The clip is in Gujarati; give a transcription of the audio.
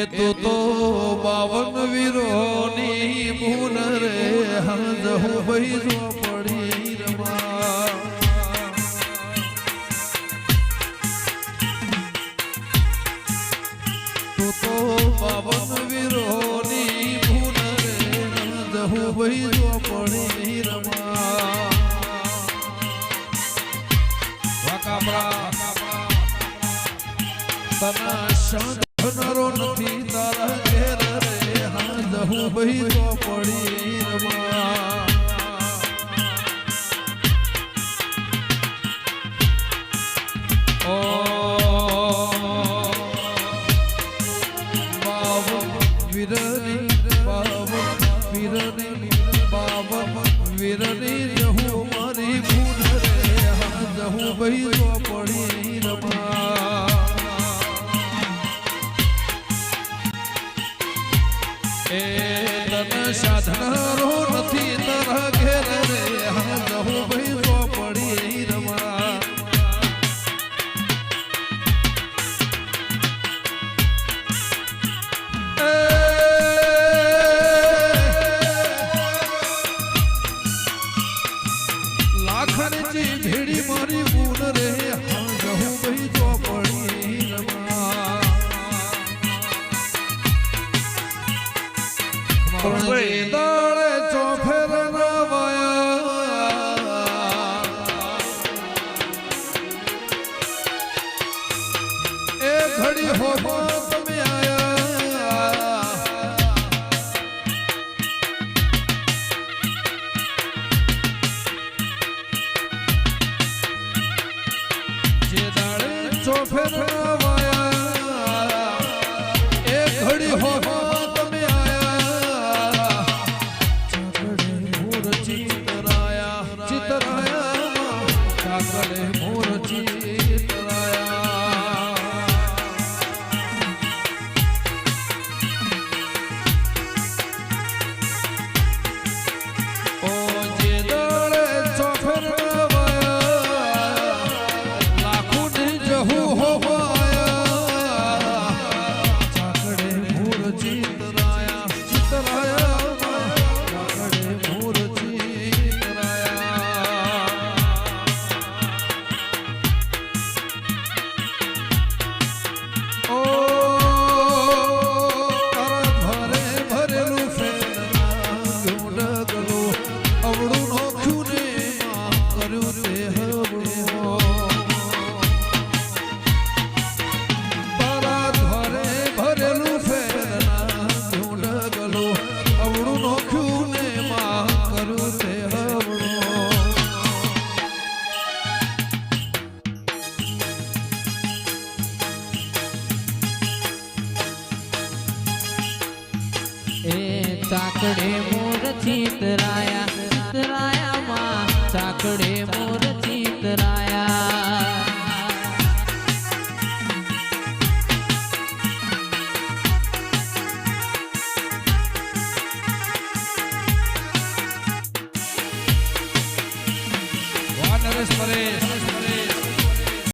તું તો 52 વીરોની ભૂલ રે હંજ હું ભાઈ જો પડી રમા તું તો 52 વીરોની ભૂલ રે હંજ હું ભાઈ જો પડી રમા વાકાબરા તના શંખનરો નથી તારા ઘેર રે હાજ હું ભાઈ તો પડી રમા ઓ બાવન વીરની હું મારી ભૂલ રે હાજ હું ભાઈ તો પડી રમા એ તન સાધનારો નથી તારા ઘેર રે હાજ હું ભાઈ તો પડી રમા લાખણજી ભેડી મારી ભૂલ રે હાજ હું ભાઈ તો પડી રમા દાડે ચોફેર ના વાયા એ ઘડી હોમાં તમે આયા જે દાડે ચોફેર ના વાયા એ ઘડી હોમાં ચાકડે મોર ચિતરાયા માં ચાકડે મોર ચિતરાયા